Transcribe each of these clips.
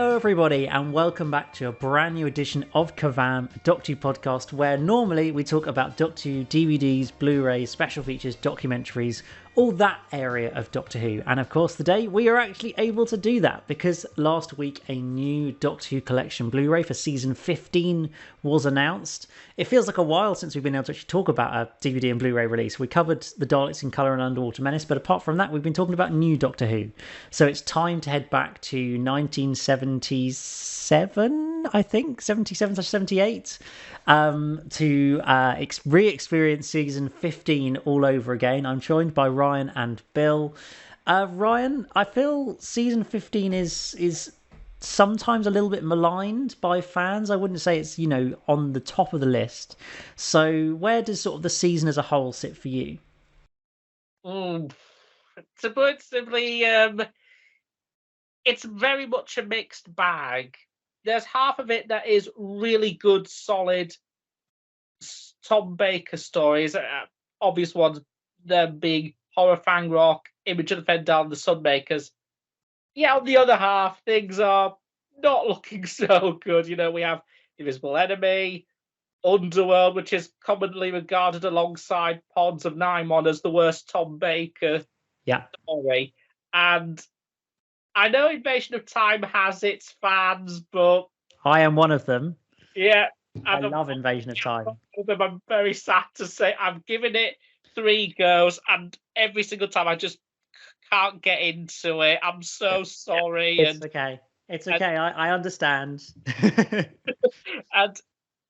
Hello, everybody, and welcome back to a brand new edition of KerVAM, a Doctor Who podcast, where normally we talk about Doctor Who DVDs, Blu-rays, special features, documentaries, all that area of Doctor Who. And of course, today we are actually able to do that because last week a new Doctor Who collection Blu-ray for season 15 was announced. It feels like a while since we've been able to actually talk about a DVD and Blu-ray release. We covered the Daleks in Colour and Underwater Menace, but apart from that, we've been talking about new Doctor Who. So it's time to head back to 1977, I think, 77/78, to re-experience season 15 all over again. I'm joined by Ryan and Bill. Ryan, I feel season 15 is sometimes a little bit maligned by fans. I wouldn't say it's, on the top of the list. So where does sort of the season as a whole sit for you? To put it simply, it's very much a mixed bag. There's half of it that is really good, solid Tom Baker stories. Obvious ones, them being Horror Fang Rock, Image of the Fendal, and the Sunmakers. Yeah, on the other half, things are not looking so good. We have Invisible Enemy, Underworld, which is commonly regarded alongside Ponds of Nimon as the worst Tom Baker story. And I know Invasion of Time has its fans, but I am one of them. Yeah. I love Invasion of Time. I'm very sad to say I've given it 3 goes, and every single time I just can't get into it. I'm so sorry. It's okay. It's okay. I understand. and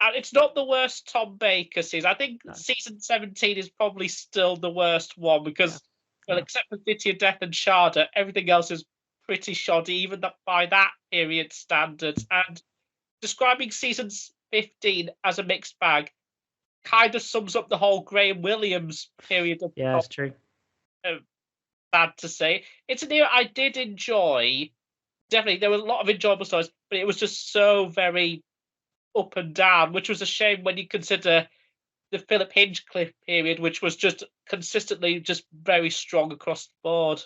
it's not the worst Tom Baker season. I think season 17 is probably still the worst one because, except for City of Death and Sharda, everything else is pretty shoddy, even by that period standards. And describing season 15 as a mixed bag kind of sums up the whole Graham Williams period of it's true. Bad to say. It's an era I did enjoy. Definitely, there were a lot of enjoyable stories, but it was just so very up and down, which was a shame when you consider the Philip Hinchcliffe period, which was just consistently just very strong across the board.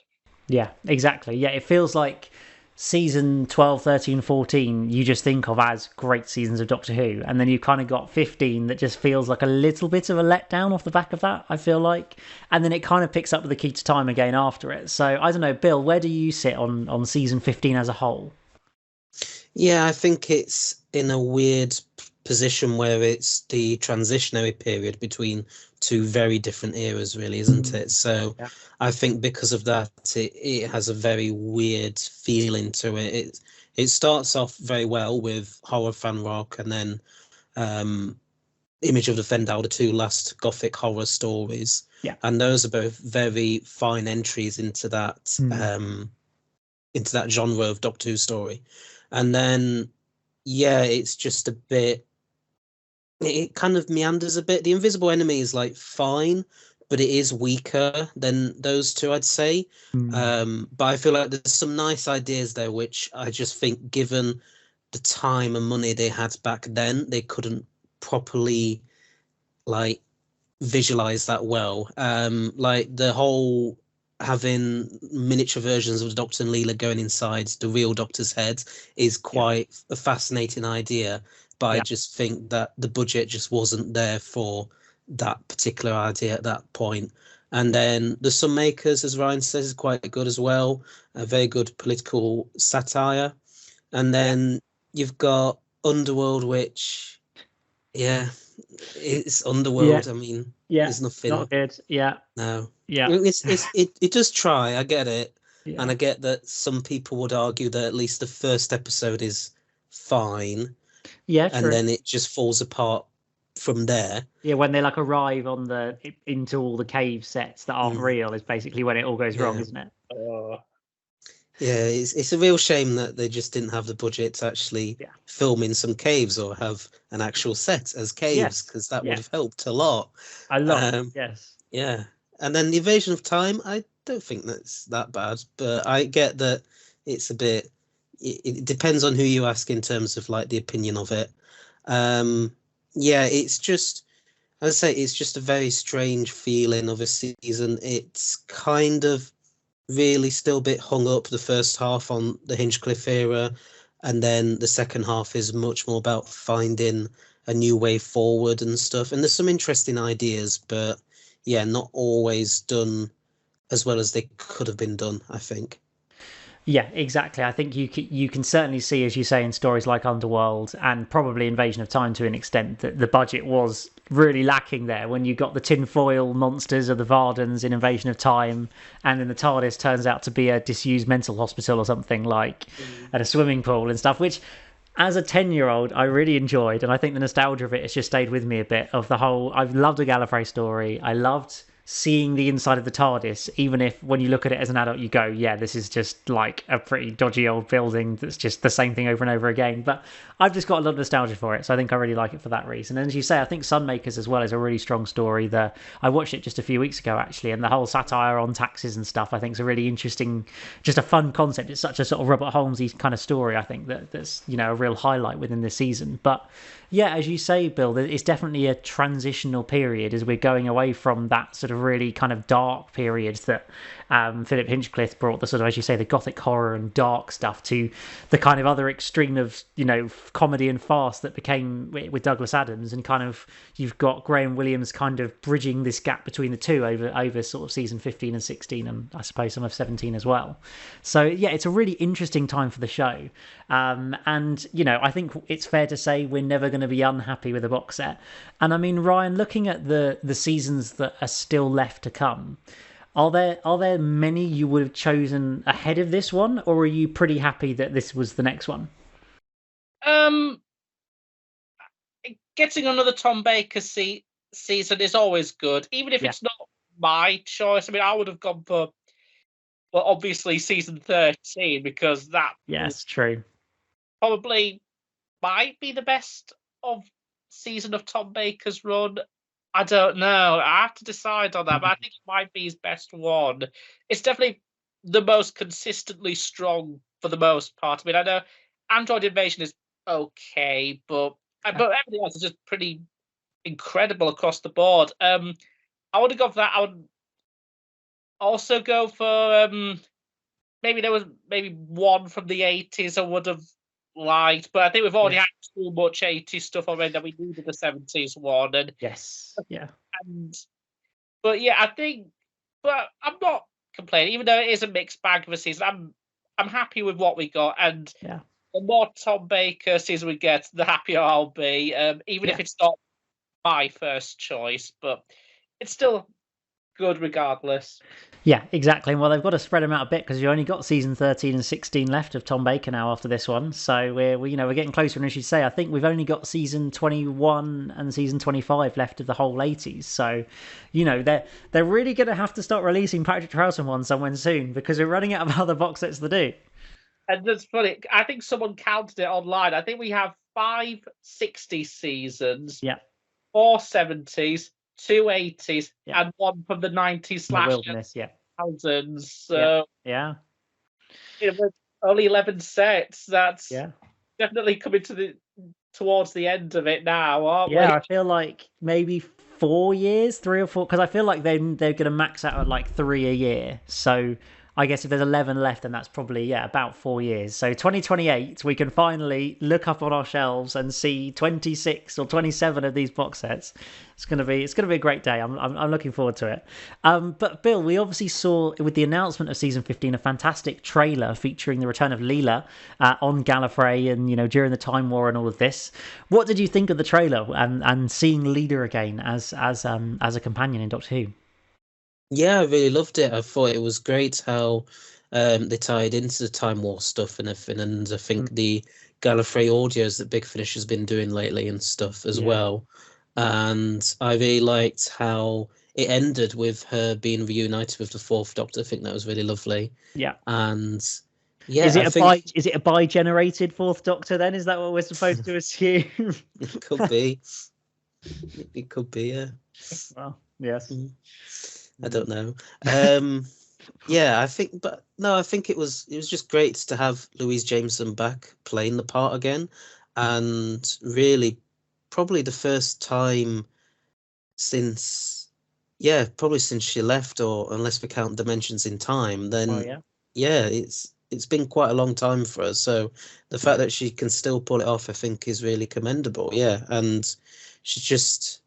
Yeah, exactly. Yeah, it feels like season 12, 13, 14 you just think of as great seasons of Doctor Who, and then you kind of got 15 that just feels like a little bit of a letdown off the back of that, I feel like, and then it kind of picks up with the Key to Time again after it. So I don't know, Bill, where do you sit on season 15 as a whole? Yeah, I think it's in a weird position where it's the transitionary period between 2 very different eras, really, isn't it? So I think because of that, it has a very weird feeling to it. It starts off very well with Horror Fan Rock and then Image of the Fendal, the 2 last Gothic horror stories. Yeah. And those are both very fine entries into that genre of Doctor Who story. And then, it's just a bit, it kind of meanders a bit. The Invisible Enemy is fine, but it is weaker than those 2, I'd say. But I feel like there's some nice ideas there, which I just think, given the time and money they had back then, they couldn't properly visualize that well. The whole having miniature versions of the Doctor and Leela going inside the real Doctor's head is quite a fascinating idea, but I just think that the budget just wasn't there for that particular idea at that point. And then the Sunmakers, as Ryan says, is quite good as well, a very good political satire. And then you've got Underworld, which it's Underworld. I mean, there's nothing. Not good. No. Yeah. It does try. I get it, and I get that some people would argue that at least the first episode is fine. Yeah, and then it just falls apart from there. Yeah, when they arrive into all the cave sets that aren't real is basically when it all goes wrong, isn't it? Yeah, it's a real shame that they just didn't have the budget to actually film in some caves or have an actual set as caves, because that would have helped a lot. A lot, yes. Yeah, and then the Invasion of Time, I don't think that's that bad, but I get that it's a bit. It depends on who you ask in terms of the opinion of it. It's just, as I say, it's just a very strange feeling of a season. It's kind of really still a bit hung up the first half on the Hinchcliffe era. and then the second half is much more about finding a new way forward and stuff. And there's some interesting ideas, but yeah, not always done as well as they could have been done, I think. Yeah, exactly. I think you can certainly see, as you say, in stories like Underworld and probably Invasion of Time to an extent, that the budget was really lacking there. When you got the tinfoil monsters of the Vardens in Invasion of Time, and then the TARDIS turns out to be a disused mental hospital or something, like at a swimming pool and stuff, which as a 10-year-old, I really enjoyed, and I think the nostalgia of it has just stayed with me a bit. Of the whole, I've loved a Gallifrey story. I loved seeing the inside of the TARDIS, even if when you look at it as an adult, you go, yeah, this is just like a pretty dodgy old building that's just the same thing over and over again. But I've just got a lot of nostalgia for it, so I think I really like it for that reason. And as you say, I think Sunmakers as well is a really strong story. I watched it just a few weeks ago, actually, and the whole satire on taxes and stuff, I think, is a really interesting, just a fun concept. It's such a sort of Robert Holmesy kind of story, I think, that's, you know, a real highlight within this season. But yeah, as you say, Bill, it's definitely a transitional period as we're going away from that sort of really kind of dark period that Philip Hinchcliffe brought, the sort of, as you say, the gothic horror and dark stuff, to the kind of other extreme of, you know, comedy and farce that became with Douglas Adams. And kind of you've got Graham Williams kind of bridging this gap between the two over sort of season 15 and 16, and I suppose some of 17 as well. So yeah, it's a really interesting time for the show. And, you know, I think it's fair to say we're never going to be unhappy with a box set. And I mean, Ryan, looking at the seasons that are still left to come, are there many you would have chosen ahead of this one, or are you pretty happy that this was the next one? Getting another Tom Baker season is always good, even if it's not my choice. I mean, I would have gone for, well, obviously season 13, because that true, probably might be the best of season of Tom Baker's run. I don't know. I have to decide on that, but I think it might be his best one. It's definitely the most consistently strong for the most part. I mean, I know Android Invasion is okay, but everything else is just pretty incredible across the board. I would have gone for that. I would also go for maybe there was one from the 80s I would have liked, but I think we've already had too much 80s stuff already that we needed the 70s one. And but yeah, I think, but I'm not complaining, even though it is a mixed bag of a season. I'm happy with what we got, and the more Tom Baker season we get, the happier I'll be. Even if it's not my first choice, but it's still good regardless. Yeah, exactly. And well, they've got to spread them out a bit because you only got season 13 and 16 left of Tom Baker now after this one. So we're getting closer. And as you say, I think we've only got season 21 and season 25 left of the whole 80s. So, you know, they're really going to have to start releasing Patrick Troughton one somewhere soon because we're running out of other box sets to do. And that's funny. I think someone counted it online. I think we have 5 60s seasons, 4 70s, 2 80s, and one from the 90s / wilderness, thousands. So it was only 11 sets. That's definitely coming towards the end of it now, aren't we? I feel like maybe 4 years, 3 or 4, because I feel like they're going to max out at like 3 a year. So I guess if there's 11 left, then that's probably about 4 years. So 2028, we can finally look up on our shelves and see 26 or 27 of these box sets. It's gonna be a great day. I'm looking forward to it. But Bill, we obviously saw with the announcement of season 15 a fantastic trailer featuring the return of Leela on Gallifrey, and during the Time War and all of this. What did you think of the trailer and seeing Leela again as a companion in Doctor Who? Yeah, I really loved it. I thought it was great how they tied into the Time War stuff and everything, and I think the Gallifrey audios that Big Finish has been doing lately and stuff as well. And I really liked how it ended with her being reunited with the Fourth Doctor. I think that was really lovely. Yeah. And is it a bi-generated Fourth Doctor then? Is that what we're supposed to assume? It could be. It could be, yeah. Well, yes. I don't know. I think it was just great to have Louise Jameson back playing the part again, and really probably the first time since she left, or unless we count Dimensions in Time, then it's it's been quite a long time for her. So the fact that she can still pull it off, I think, is really commendable. Yeah, and she's just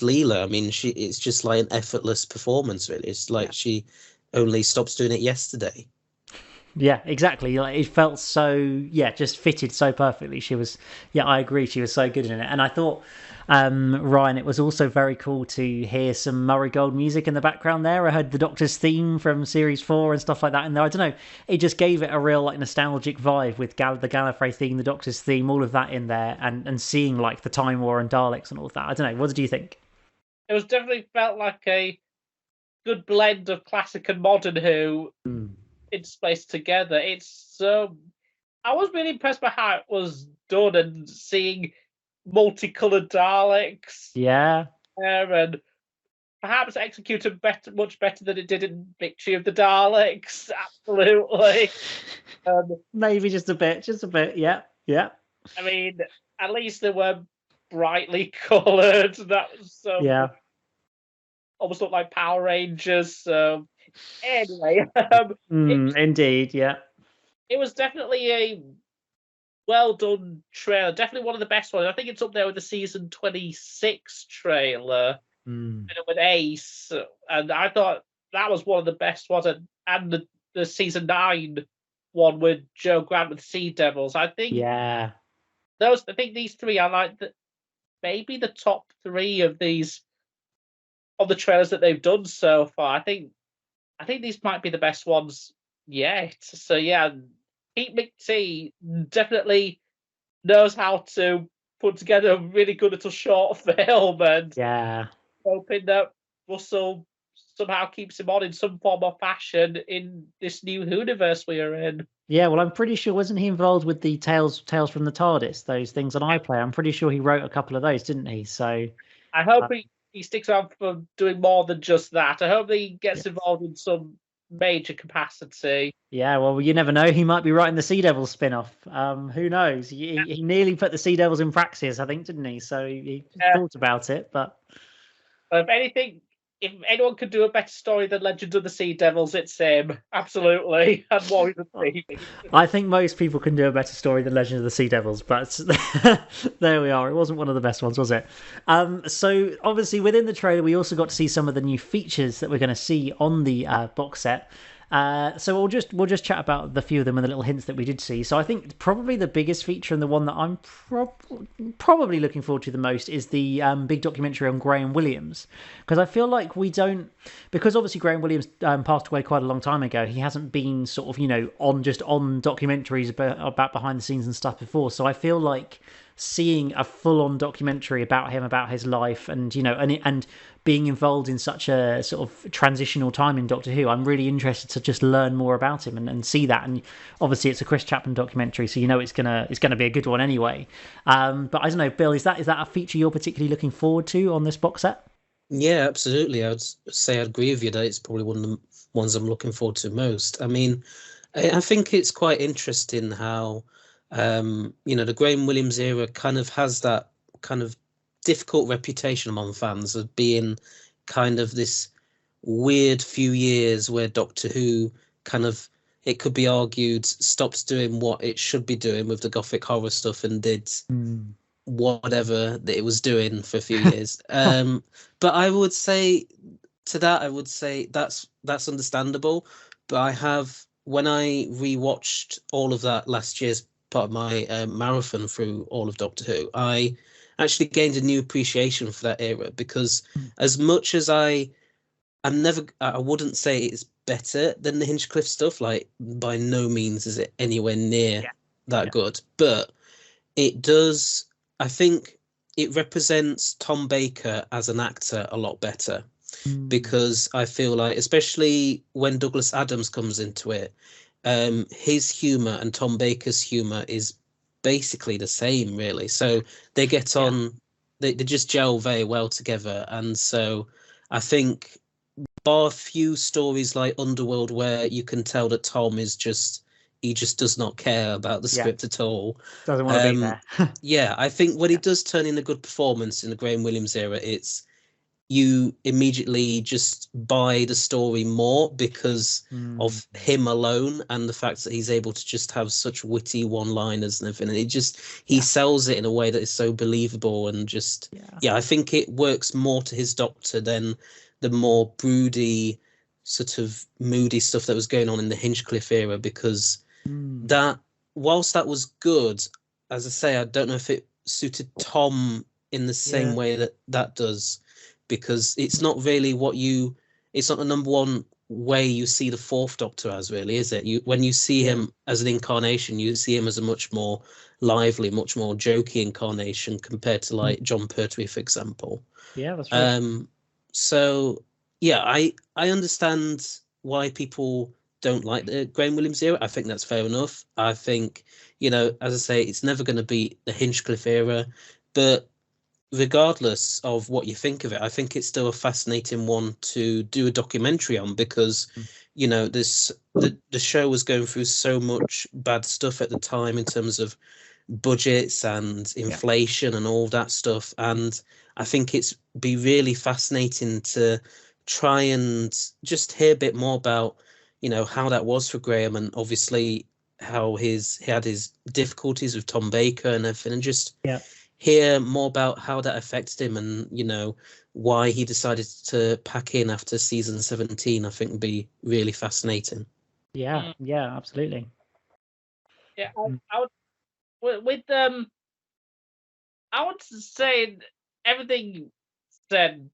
Leela. I mean, it's just like an effortless performance, really. It's like she only stops doing it yesterday. Yeah, exactly. Like it felt so, just fitted so perfectly. She was, I agree. She was so good in it. And I thought, Ryan, it was also very cool to hear some Murray Gold music in the background there. I heard the Doctor's theme from Series 4 and stuff like that in there. I don't know. It just gave it a real like nostalgic vibe with the Gallifrey theme, the Doctor's theme, all of that in there, and seeing like the Time War and Daleks and all of that. I don't know. What did you think? It was definitely felt like a good blend of classic and modern Who. Interspaced together. It's I was really impressed by how it was done and seeing multicolored Daleks. Yeah. And perhaps executed much better than it did in Victory of the Daleks. Absolutely. Maybe just a bit. Yeah. I mean, at least they were brightly coloured. That was almost looked like Power Rangers. So anyway, indeed, yeah. It was definitely a well done trailer. Definitely one of the best ones. I think it's up there with the season 26 trailer with Ace, and I thought that was one of the best ones. And the season 9 one with Joe Grant with Sea Devils. I think these three are like maybe the top 3 of these of the trailers that they've done so far. I think these might be the best ones yet. So yeah, Pete McTee definitely knows how to put together a really good little short film, and hoping that Russell somehow keeps him on in some form or fashion in this new universe we are in. Yeah, well, I'm pretty sure, wasn't he involved with the Tales from the TARDIS, those things on iPlayer? I'm pretty sure he wrote a couple of those, didn't he? So I hope he sticks around for doing more than just that. I hope he gets involved in some major capacity. Yeah, well, you never know. He might be writing the Sea Devils spin-off. Who knows? He nearly put the Sea Devils in praxis, I think, didn't he? So he thought about it, but if anyone could do a better story than Legend of the Sea Devils, it's him. Absolutely. And Warriors of the Sea. I think most people can do a better story than Legend of the Sea Devils, but there we are. It wasn't one of the best ones, was it? So obviously within the trailer, we also got to see some of the new features that we're going to see on the box set. So we'll just chat about the few of them and the little hints that we did see. So I think probably the biggest feature and the one that I'm probably looking forward to the most is the big documentary on Graham Williams, because I feel like because obviously Graham Williams passed away quite a long time ago. He hasn't been sort of on documentaries about behind the scenes and stuff before. So I feel like seeing a full-on documentary about him, about his life, and and being involved in such a sort of transitional time in Doctor Who, I'm really interested to just learn more about him and see that. And obviously it's a Chris Chapman documentary, so it's gonna be a good one anyway. But I don't know, Bill, is that a feature you're particularly looking forward to on this box set? Yeah, absolutely. I'd say I'd agree with you that it's probably one of the ones I'm looking forward to most. I mean, I think it's quite interesting how the Graham Williams era kind of has that kind of difficult reputation among fans of being kind of this weird few years where Doctor Who kind of, it could be argued, stops doing what it should be doing with the gothic horror stuff and did whatever that it was doing for a few years. But I would say that's understandable. But when I rewatched all of that last year's part of my marathon through all of Doctor Who, I actually gained a new appreciation for that era, because as much as I wouldn't say it's better than the Hinchcliffe stuff, like by no means is it anywhere near that good, but it does, I think it represents Tom Baker as an actor a lot better, because I feel like, especially when Douglas Adams comes into it, his humor and Tom Baker's humor is basically the same, really. So they get on, they just gel very well together. And so I think, bar a few stories like Underworld where you can tell that Tom is he just does not care about the script at all. Doesn't want to be there. I think when he does turn in a good performance in the Graham Williams era, you immediately just buy the story more because of him alone, and the fact that he's able to just have such witty one-liners and everything. And he sells it in a way that is so believable, and just I think it works more to his Doctor than the more broody, sort of moody stuff that was going on in the Hinchcliffe era, because that, whilst that was good, as I say, I don't know if it suited Tom in the same way that does, because it's not really it's not the number one way you see the Fourth Doctor as, really, is it? When you see him as an incarnation, you see him as a much more lively, much more jokey incarnation compared to like John Pertwee, for example. Yeah, that's right. So yeah, I understand why people don't like the Graham Williams era. I think that's fair enough. I think, as I say, it's never going to be the Hinchcliffe era, but regardless of what you think of it, I think it's still a fascinating one to do a documentary on, because the show was going through so much bad stuff at the time in terms of budgets and inflation and all that stuff, and I think it's be really fascinating to try and just hear a bit more about how that was for Graham, and obviously how he had his difficulties with Tom Baker and everything, and just hear more about how that affected him, and why he decided to pack in after season 17. I think would be really fascinating. Yeah, absolutely. Yeah, I would I would say everything you said,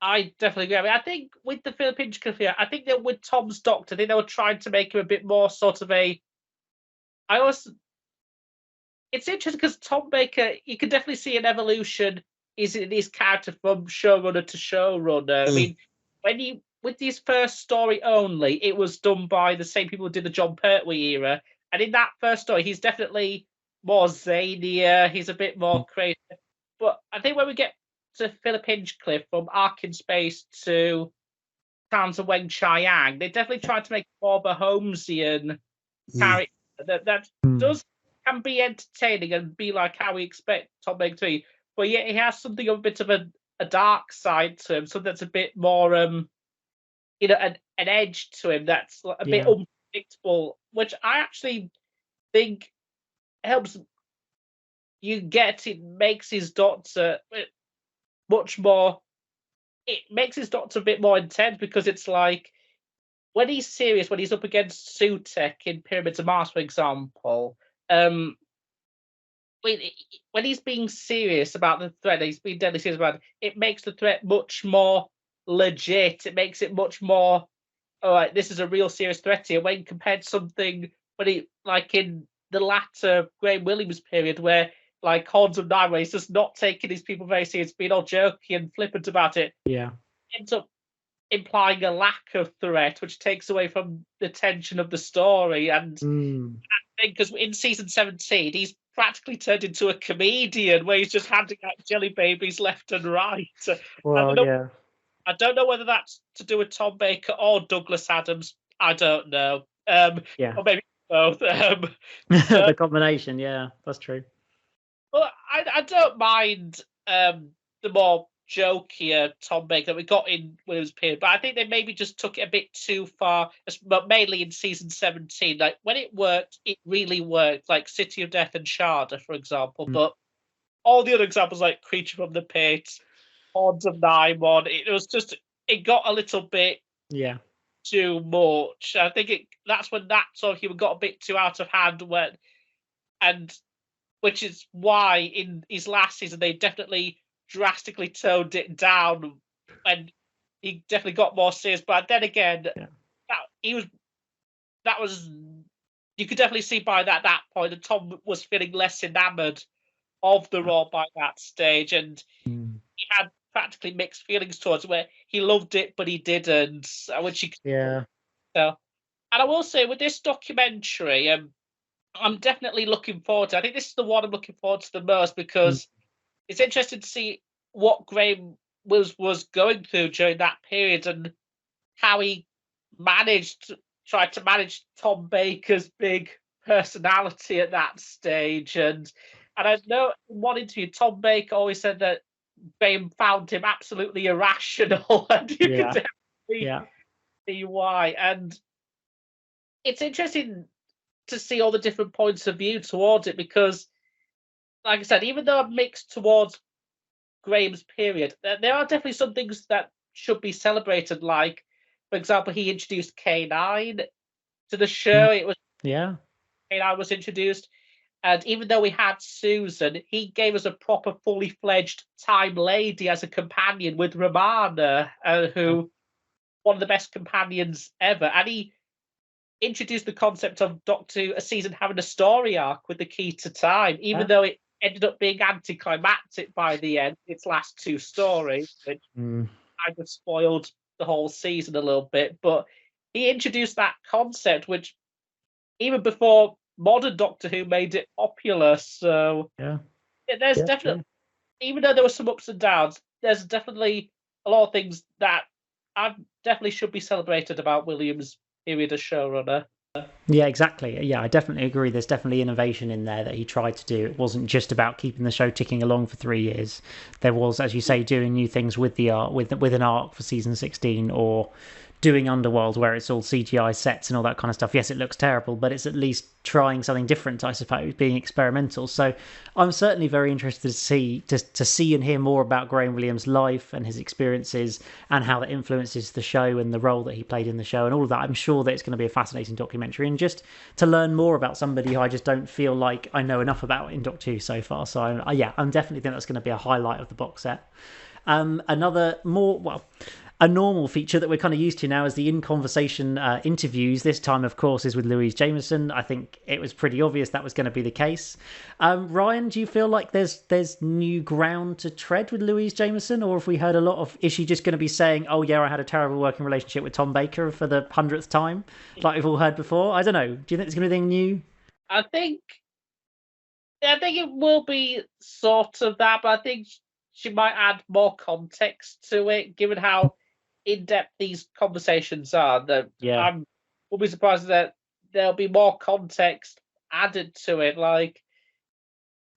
I definitely agree. I mean, I think with the Philip Hinchcliffe, I think that with Tom's Doctor, I think they were trying to make him a bit more sort of a. It's interesting because Tom Baker, you can definitely see an evolution in his character from showrunner to showrunner. I mean, with his first story only, it was done by the same people who did the John Pertwee era, and in that first story, he's definitely more zanier. He's a bit more crazy. But I think when we get to Philip Hinchcliffe, from Ark in Space to Towns of Wen Chiang, they definitely tried to make more of a Holmesian character that can be entertaining and be like how we expect Tom Baker to be, but yet he has something of a bit of a dark side to him, something that's a bit more an edge to him that's a bit unpredictable, which I actually think helps you get. It makes his Doctor much more. It makes his Doctor a bit more intense, because it's like when he's serious, when he's up against Sutek in Pyramids of Mars, for example. When he's being serious about the threat, he's being deadly serious about it makes the threat much more legit. It makes it much more, all right, this is a real serious threat here, when compared to something when he, like in the latter Graham Williams period, where like Horns of Nine, where he's just not taking these people very serious, being all jokey and flippant about it. Ends up implying a lack of threat, which takes away from the tension of the story. And I think because in season 17, he's practically turned into a comedian, where he's just handing out jelly babies left and right. Well, I don't know whether that's to do with Tom Baker or Douglas Adams. I don't know. Or maybe both. The combination, that's true. Well, I don't mind the more jokier Tom Baker that we got in Williams period, but I think they maybe just took it a bit too far, but mainly in season 17. Like when it worked, it really worked, like City of Death and Sharda, for example. But all the other examples, like Creature from the Pit, Horns of Nine, it got a little bit too much. I think that's when that sort of humor got a bit too out of hand, which is why in his last season they definitely drastically toned it down, and he definitely got more serious. But then again, you could definitely see by that point that Tom was feeling less enamored of the role by that stage, and he had practically mixed feelings towards it, where he loved it but he didn't, which you could tell. And I will say, with this documentary, I'm definitely looking forward to it. I think this is the one I'm looking forward to the most, because it's interesting to see what Graham was going through during that period, and how he tried to manage Tom Baker's big personality at that stage. And I know in one interview, Tom Baker always said that Graham found him absolutely irrational, and you Yeah. can definitely Yeah. see why. And it's interesting to see all the different points of view towards it because, like I said, even though I'm mixed towards Graham's period, there are definitely some things that should be celebrated. Like, for example, he introduced K9 to the show. It was Yeah. K9 was introduced, and even though we had Susan, he gave us a proper, fully fledged time lady as a companion with Romana, who one of the best companions ever, and he introduced the concept of Doctor a season having a story arc with the key to time, even though it ended up being anticlimactic by the end, its last two stories, which kind of spoiled the whole season a little bit. But he introduced that concept, which even before modern Doctor Who made it popular. So there's definitely, even though there were some ups and downs, there's definitely a lot of things that I definitely should be celebrated about Williams' period as showrunner. Yeah, exactly. Yeah, I definitely agree. There's definitely innovation in there that he tried to do. It wasn't just about keeping the show ticking along for 3 years. There was, as you say, doing new things with the art, with an arc for season 16, or doing Underworld where it's all CGI sets and all that kind of stuff. Yes, it looks terrible, but it's at least trying something different, I suppose, being experimental. So I'm certainly very interested to see and hear more about Graham Williams' life and his experiences and how that influences the show and the role that he played in the show and all of that. I'm sure that it's going to be a fascinating documentary, and just to learn more about somebody who I just don't feel like I know enough about in Doctor Who so far. So I'm definitely think that's going to be a highlight of the box set. A normal feature that we're kind of used to now is the in-conversation interviews. This time, of course, is with Louise Jameson. I think it was pretty obvious that was going to be the case. Ryan, do you feel like there's new ground to tread with Louise Jameson, or have we heard a lot of, is she just going to be saying, oh yeah, I had a terrible working relationship with Tom Baker for the 100th time, like we've all heard before? I don't know. Do you think there's going to be anything new? I think it will be sort of that, but I think she might add more context to it, given how in-depth these conversations are. That I will be surprised that there'll be more context added to it, like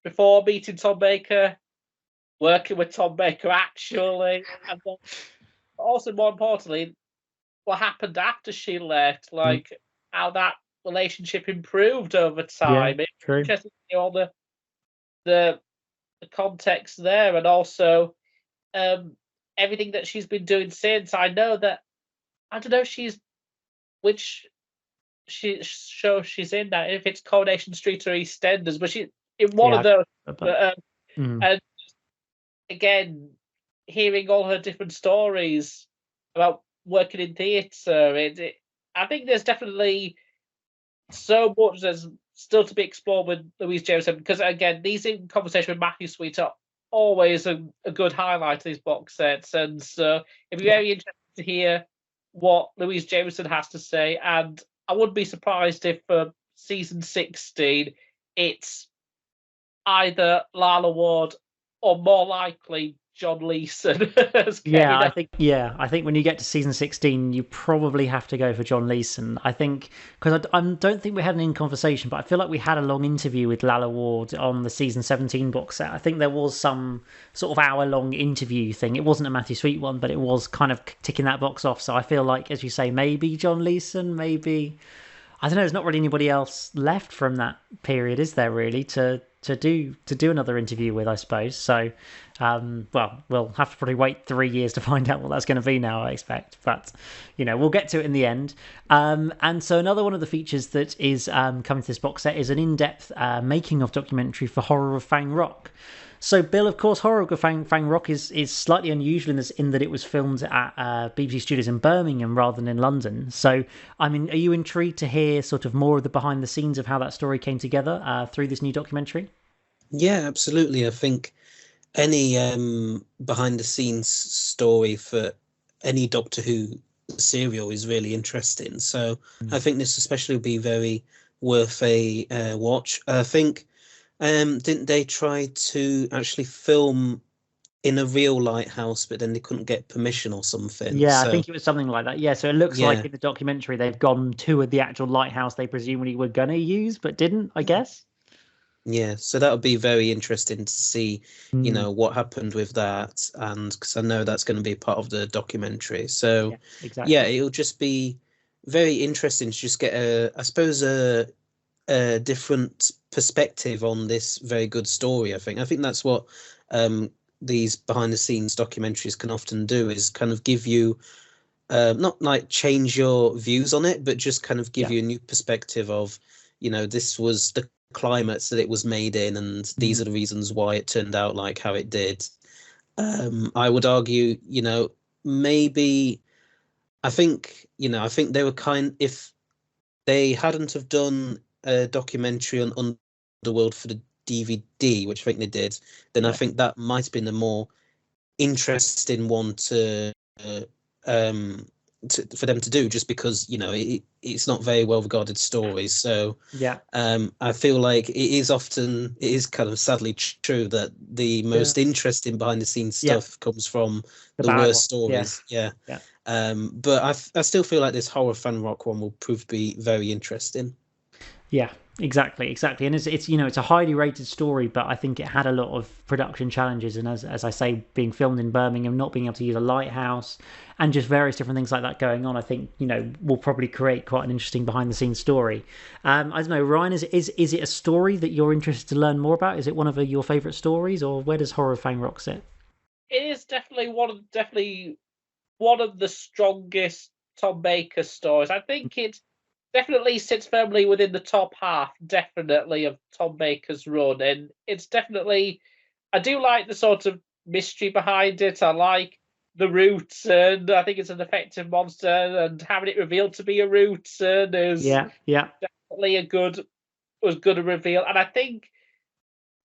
before meeting Tom Baker, working with Tom Baker actually, and then also more importantly, what happened after she left, like how that relationship improved over time. Yeah, it's interesting to hear all the context there, and also everything that she's been doing since. I know that, I don't know which show she's in now, if it's Coronation Street or EastEnders, but she's in one of those. And again, hearing all her different stories about working in theatre, I think there's definitely so much that's still to be explored with Louise Jameson, because again, these in conversation with Matthew Sweet are always a good highlight of these box sets, and so it'd be very interesting to hear what Louise Jameson has to say. And I wouldn't be surprised if for season 16 it's either Lala Ward or more likely John Leeson. I think when you get to season 16, you probably have to go for John Leeson. I think, because I don't think we had an in-conversation, but I feel like we had a long interview with Lala Ward on the season 17 box set. I think there was some sort of hour-long interview thing. It wasn't a Matthew Sweet one, but it was kind of ticking that box off. So I feel like, as you say, maybe John Leeson, maybe, I don't know, there's not really anybody else left from that period, is there, really, to do another interview with, I suppose. So we'll have to probably wait 3 years to find out what that's going to be now, I expect, but we'll get to it in the end. And so another one of the features that is coming to this box set is an in-depth making of documentary for Horror of Fang Rock. So, Bill, of course, Horror of Fang Rock is slightly unusual in that it was filmed at BBC Studios in Birmingham rather than in London. So, I mean, are you intrigued to hear sort of more of the behind the scenes of how that story came together through this new documentary? Yeah, absolutely. I think any behind the scenes story for any Doctor Who serial is really interesting. So I think this especially will be very worth a watch. I think didn't they try to actually film in a real lighthouse, but then they couldn't get permission or something? Yeah, so I think it was something like that. Yeah, so it looks like in the documentary they've gone to the actual lighthouse they presumably were going to use, but didn't, I guess. Yeah, so that would be very interesting to see, Mm, what happened with that, and because I know that's going to be part of the documentary. So, yeah, exactly. yeah, it'll just be very interesting to just get I suppose, a different perspective on this very good story. I think that's what um, these behind the scenes documentaries can often do, is kind of give you not like change your views on it, but just kind of give Yeah. you a new perspective of, this was the climates that it was made in, and these Mm, are the reasons why it turned out like how it did. I would argue, maybe I think they were if they hadn't have done a documentary on Underworld for the DVD, which I think they did, then I yeah. think that might have been a more interesting one uh, um for them to do, just because it's not very well regarded stories. So Yeah. I feel like it is kind of sadly true that the The most interesting behind the scenes yeah, stuff comes from the the bad worst one. Yeah. stories. Yeah. Yeah. But I still feel like this horror fan rock one will prove to be very interesting. Yeah, exactly, and it's a highly rated story, but I think it had a lot of production challenges, and as I say, being filmed in Birmingham, not being able to use a lighthouse, and just various different things like that going on, I think will probably create quite an interesting behind the scenes story. I don't know, Ryan, is it a story that you're interested to learn more about? Is it one of your favourite stories, or where does Horror Fang Rock sit? It is definitely one of the strongest Tom Baker stories. I think it definitely sits firmly within the top half, definitely, of Tom Baker's run. And it's definitely, I do like the sort of mystery behind it. I like the roots, and I think it's an effective monster, and having it revealed to be a root and is Yeah, yeah. definitely was good a reveal. And I think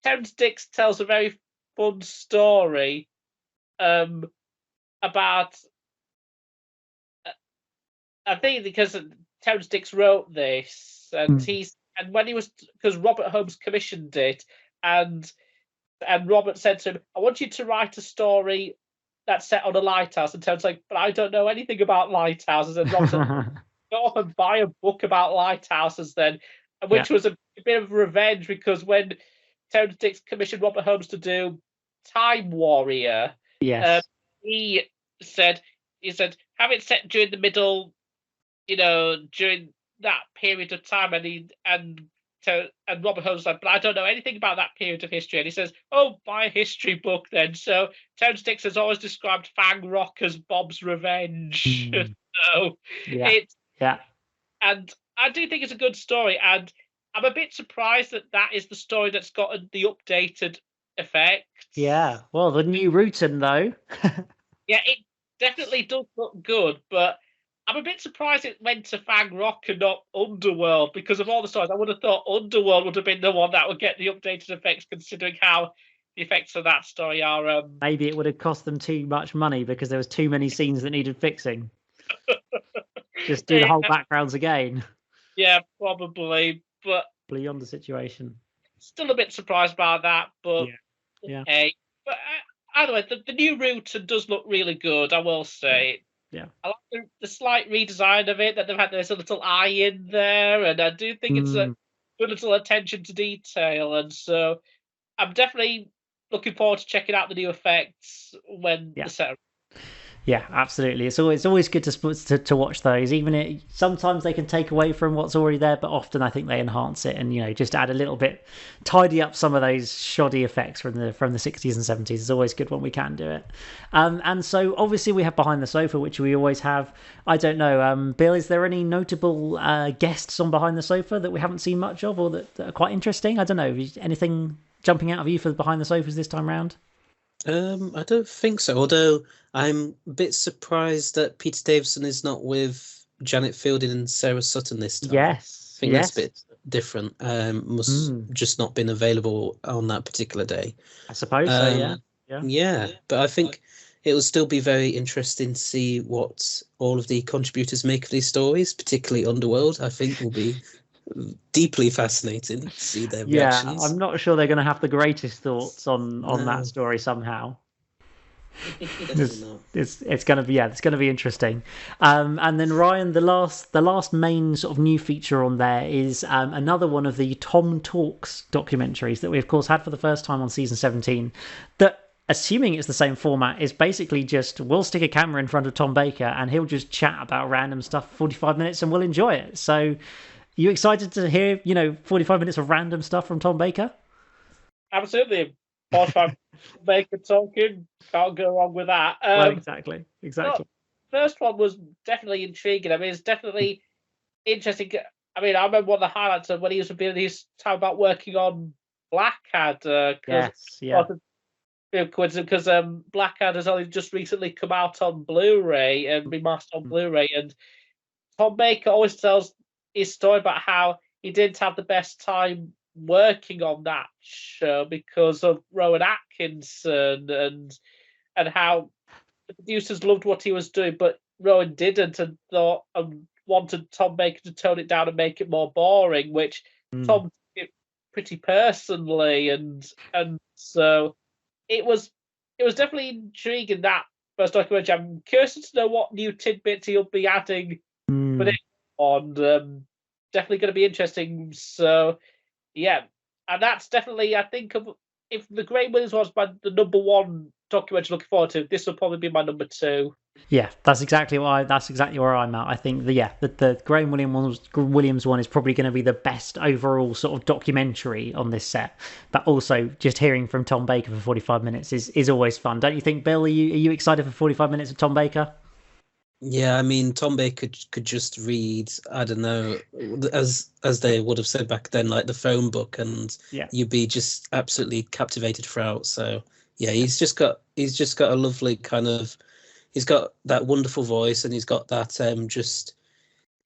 Terrence Dicks tells a very fun story um, about I think because Terrence Dicks wrote this, and Mm. when he was because Robert Holmes commissioned it, and Robert said to him, "I want you to write a story that's set on a lighthouse." And Terrence like, "But I don't know anything about lighthouses." And Robert said, "Go off and buy a book about lighthouses then," Yeah. which was a bit of revenge because when Terrence Dicks commissioned Robert Holmes to do Time Warrior, uh, Yes. he said he said have it set during the middle during that period of time, and Robert Holmes like, but I don't know anything about that period of history. And he says, "Oh, buy a history book then." So Terence Dicks has always described Fang Rock as Bob's revenge. Mm. So Yeah. it's Yeah. and I do think it's a good story, and I'm a bit surprised that that is the story that's gotten the updated Yeah. effects. Well, the new Rutan though. Yeah, it definitely does look good, but I'm a bit surprised it went to Fang Rock and not Underworld because of all the stories. I would have thought Underworld would have been the one that would get the updated effects, considering how the effects of that story are. Maybe it would have cost them too much money because there was too many scenes that needed fixing. Just do the Yeah, whole backgrounds again. yeah, probably, but Beyond the situation. still a bit surprised by that. But Yeah. Yeah. hey, but either way, the new route does look really good. I will Yeah. say. Yeah. I like the slight redesign of it that they've had. There's a little eye in there, and I do think it's a Mm. good little attention to detail. And so I'm definitely looking forward to checking out the new effects when Yeah. the set. Yeah, absolutely. It's always good to watch those. Even sometimes they can take away from what's already there, but often I think they enhance it and just add a little bit, tidy up some of those shoddy effects from the 60s and 70s. It's always good when we can do it. And so obviously we have Behind the Sofa, which we always have. I don't know, Bill, is there any notable guests on Behind the Sofa that we haven't seen much of or that are quite interesting? I don't know. Anything jumping out of you for Behind the Sofas this time round? I don't think so. Although I'm a bit surprised that Peter Davison is not with Janet Fielding and Sarah Sutton this time. Yes. I think that's a bit different. Must Mm, just not been available on that particular day. I suppose so. Yeah. Um, Yeah. yeah, but I think it will still be very interesting to see what all of the contributors make of these stories, particularly Underworld. I think will be deeply fascinating to see their Yeah, reactions. I'm not sure they're going to have the greatest thoughts on that No. story somehow. It's going to be it's going to be interesting. And then Ryan, the last main sort of new feature on there is another one of the Tom Talks documentaries that we of course had for the first time on season 17. That, assuming it's the same format, is basically just we'll stick a camera in front of Tom Baker and he'll just chat about random stuff for 45 minutes and we'll enjoy it. So, you excited to hear 45 minutes of random stuff from Tom Baker? Absolutely. 45 Baker talking, can't go wrong with that. Well, exactly. First one was definitely intriguing. I mean, it's definitely interesting. I mean, I remember one of the highlights of when he was revealing his time about working on Blackad. Because Blackad has only just recently come out on Blu-ray and remastered on Blu-ray, and Tom Baker always tells his story about how he didn't have the best time working on that show because of Rowan Atkinson and how the producers loved what he was doing, but Rowan didn't and thought and wanted Tom Baker to tone it down and make it more boring, which Tom took it pretty personally, and so it was definitely intriguing, that first documentary. I'm curious to know what new tidbits he'll be adding with it on. Definitely going to be interesting. So yeah, and that's definitely, I think, if the Graham Williams was my the number one documentary looking forward to, this will probably be my number two. Yeah, that's exactly where I'm at. I think the Graham Williams one is probably going to be the best overall sort of documentary on this set. But also, just hearing from Tom Baker for 45 minutes is always fun, don't you think, Bill? Are you excited for 45 minutes of Tom Baker? Yeah, I mean, Tom Baker could just read, I don't know, as they would have said back then, like the phone book, and you'd be just absolutely captivated throughout. So yeah, he's just got a lovely kind of, he's got that wonderful voice, and he's got that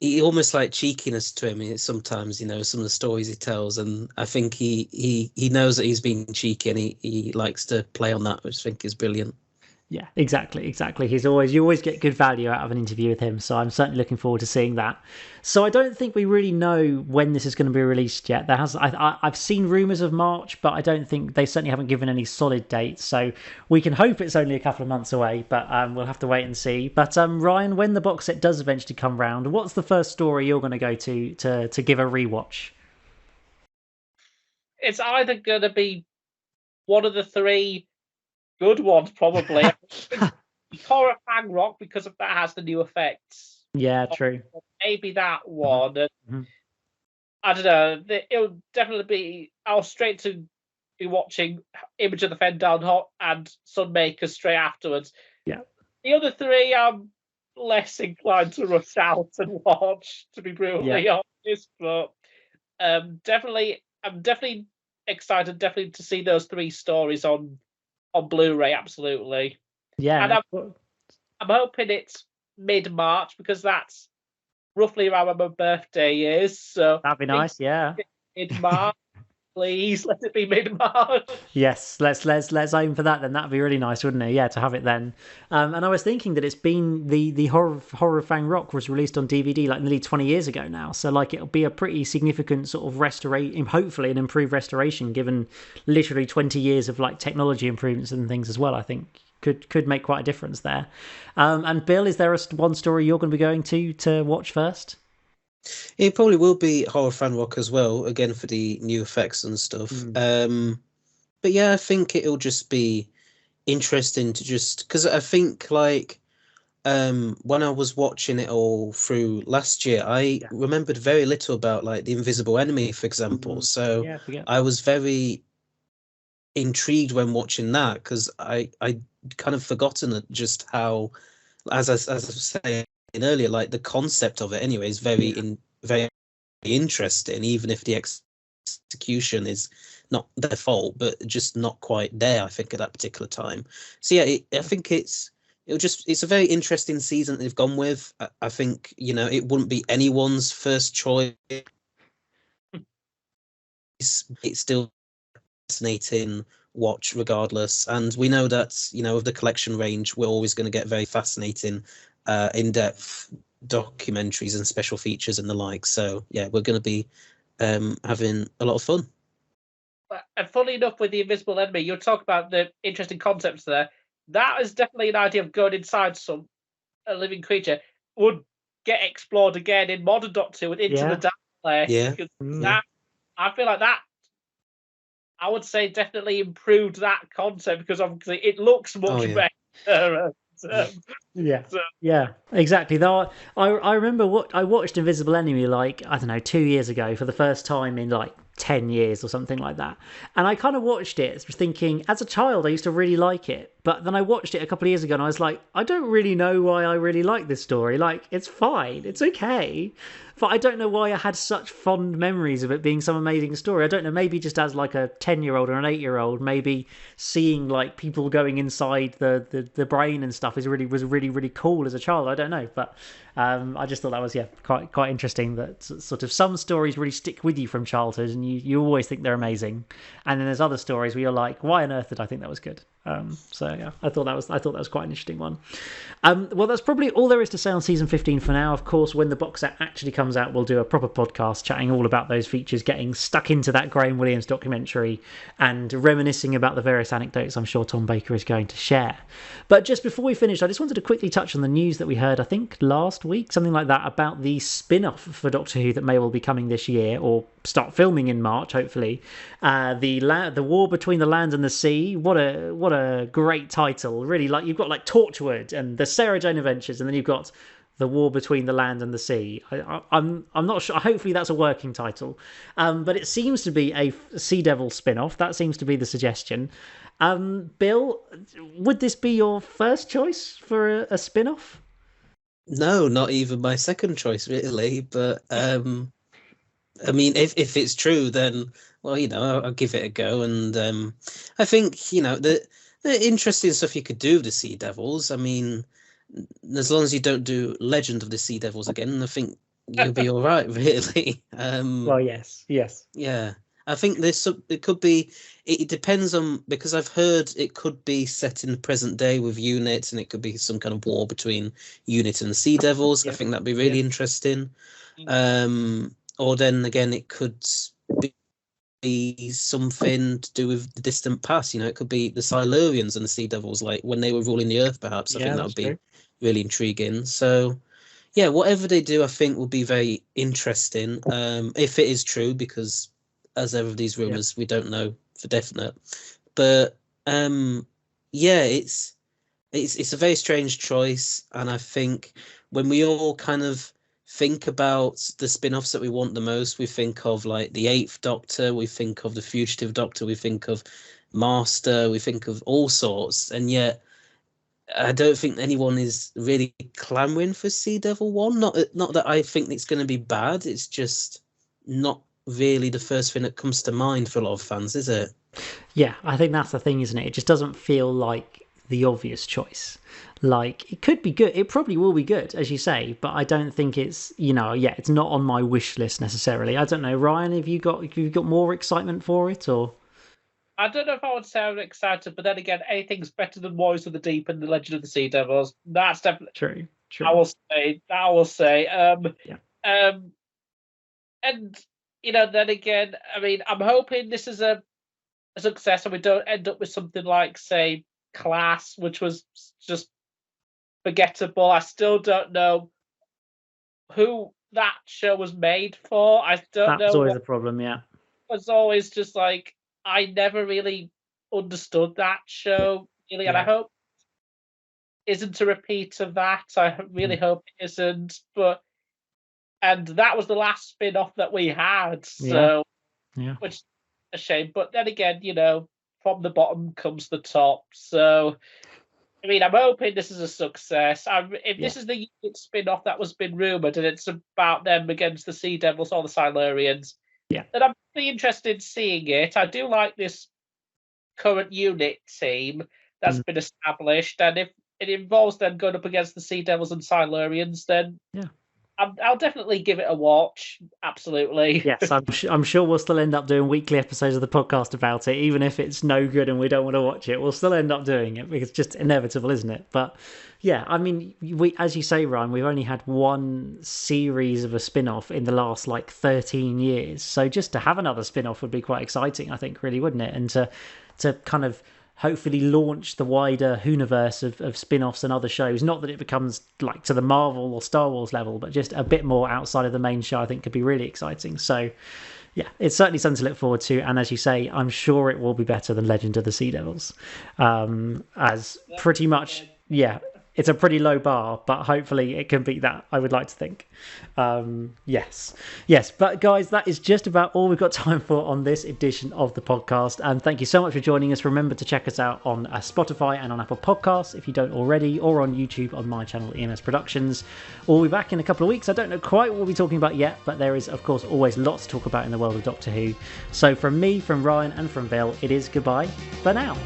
he almost like cheekiness to him sometimes, some of the stories he tells, and I think he knows that he's being cheeky, and he likes to play on that, which I think is brilliant. Yeah, exactly. You always get good value out of an interview with him, so I'm certainly looking forward to seeing that. So I don't think we really know when this is going to be released yet. I've seen rumours of March, but I don't think they certainly haven't given any solid dates. So we can hope it's only a couple of months away, but we'll have to wait and see. But Ryan, when the box set does eventually come round, what's the first story you're going to go to give a rewatch? It's either going to be one of the three good ones, probably. Horror Fang Rock, because of that has the new effects. Yeah, true. Maybe that one. I don't know. It'll definitely be. I'll straight to be watching Image of the Fen Down and Sunmaker straight afterwards. Yeah. The other three, I'm less inclined to rush out and watch, to be brutally honest. But I'm definitely excited, to see those three stories on Blu-ray, absolutely. Yeah. And I'm hoping it's mid-March, because that's roughly around when my birthday is. So that'd be nice, yeah. Mid-March, please let it be mid-March. Yes, let's aim for that then. That'd be really nice, wouldn't it? Yeah, to have it then. And I was thinking that it's been the Horror Fang Rock was released on DVD like nearly 20 years ago now. So like it'll be a pretty significant sort of restoration, hopefully an improved restoration, given literally 20 years of like technology improvements and things as well. I think could make quite a difference there. And Bill, is there one story you're going to be going to watch first? It probably will be Horror Fan Rock as well, again for the new effects and stuff. But yeah, I think it'll just be interesting to because I think like when I was watching it all through last year, I remembered very little about like the Invisible Enemy, for example. So I was very intrigued when watching that, because I kind of forgotten just how, as I was saying earlier, like the concept of it anyway is very interesting, even if the execution is not their fault, but just not quite there, I think, at that particular time. So yeah, I think it's a very interesting season that they've gone with. I think it wouldn't be anyone's first choice. It's still fascinating watch regardless, and we know that of the collection range, we're always going to get very fascinating in-depth documentaries and special features and the like. So yeah, we're going to be having a lot of fun. And funny enough, with the Invisible Enemy, you're talking about the interesting concepts there. that is definitely an idea of going inside a living creature would get explored again in modern Doctor with Into the Dark Place. Yeah. Because that, I feel like that, I would say, definitely improved that concept because obviously it looks much better. Yeah, exactly. Though I remember I watched Invisible Enemy like, I don't know, 2 years ago for the first time in like 10 years or something like that. And I kind of watched it thinking, as a child, I used to really like it. But then I watched it a couple of years ago and I was like, I don't really know why I really like this story. Like, it's fine. It's okay. But I don't know why I had such fond memories of it being some amazing story. I don't know, maybe just as like a 10-year-old or an 8-year-old, maybe seeing like people going inside the brain and stuff was really cool as a child. I don't know, but I just thought that was quite interesting that sort of some stories really stick with you from childhood and you always think they're amazing, and then there's other stories where you're like, why on earth did I think that was good? So yeah, I thought that was quite an interesting one. Well, that's probably all there is to say on season 15 for now. Of course, when the box set actually comes out, we'll do a proper podcast chatting all about those features, getting stuck into that Graham Williams documentary and reminiscing about the various anecdotes I'm sure Tom Baker is going to share. But just before we finish, I just wanted to quickly touch on the news that we heard, I think last week, something like that, about the spin-off for Doctor Who that may well be coming this year, or start filming in March, hopefully. The War Between the Land and the Sea. What a great title. Really, like, you've got like Torchwood and the Sarah Jane Adventures, and then you've got The War Between the Land and the Sea. I'm not sure. Hopefully that's a working title. But it seems to be a Sea Devil spin-off. That seems to be the suggestion. Bill, would this be your first choice for a spin-off? No, not even my second choice, really. But I mean, if it's true, then, well, I'll give it a go. And I think, the interesting stuff you could do with the Sea Devils. I mean, as long as you don't do Legend of the Sea Devils again, I think you'll be all right, really. Well, yes. Yeah, I think it could be. It depends on, because I've heard it could be set in the present day with Unit, and it could be some kind of war between Unit and the Sea Devils. I think that'd be really interesting. Or then again, it could be something to do with the distant past. It could be the Silurians and the Sea Devils, like when they were ruling the Earth, perhaps. I think that would be really intriguing. So, yeah, whatever they do, I think will be very interesting. If it is true, because as ever, these rumors, we don't know for definite. But yeah, it's a very strange choice, and I think when we all kind of think about the spin-offs that we want the most, we think of like the Eighth Doctor, we think of the Fugitive Doctor, we think of Master, we think of all sorts, and yet I don't think anyone is really clamoring for Sea Devil 1. Not that I think it's going to be bad, it's just not really the first thing that comes to mind for a lot of fans, is it? Yeah, I think that's the thing, isn't it? It just doesn't feel like the obvious choice. Like, it could be good. It probably will be good, as you say, but I don't think it's, it's not on my wish list necessarily. I don't know, Ryan, have you got more excitement for it, or? I don't know if I would say I'm excited, but then again, anything's better than Voice of the Deep and The Legend of the Sea Devils. That's definitely true. I will say. And then again, I mean, I'm hoping this is a success and we don't end up with something like, say, Class, which was just forgettable. I still don't know who that show was made for. I don't know. That's always a problem, yeah. It was always just like, I never really understood that show, really, and I hope it isn't a repeat of that. I really hope it isn't. And that was the last spin-off that we had, so which is a shame. But then again, from the bottom comes the top. So, I mean, I'm hoping this is a success. If this is the spin-off that was been rumoured and it's about them against the Sea Devils or the Silurians, then I'm really interested in seeing it. I do like this current unit team that's been established, and if it involves them going up against the Sea Devils and Silurians, then I'll definitely give it a watch. Absolutely. Yes, I'm sure we'll still end up doing weekly episodes of the podcast about it, even if it's no good and we don't want to watch it. We'll still end up doing it because it's just inevitable, isn't it? But yeah, I mean, as you say, Ryan, we've only had one series of a spin-off in the last 13 years. So just to have another spin-off would be quite exciting, I think, really, wouldn't it? And to kind of hopefully launch the wider Hooniverse of spin-offs and other shows. Not that it becomes like to the Marvel or Star Wars level, but just a bit more outside of the main show, I think could be really exciting. So yeah, it's certainly something to look forward to. And as you say, I'm sure it will be better than Legend of the Sea Devils. As pretty much, yeah, it's a pretty low bar, but hopefully it can beat that, I would like to think. Yes. But guys, that is just about all we've got time for on this edition of the podcast. And thank you so much for joining us. Remember to check us out on Spotify and on Apple Podcasts if you don't already, or on YouTube on my channel, EMS Productions. We'll be back in a couple of weeks. I don't know quite what we'll be talking about yet, but there is, of course, always lots to talk about in the world of Doctor Who. So from me, from Ryan, and from Bill, it is goodbye for now.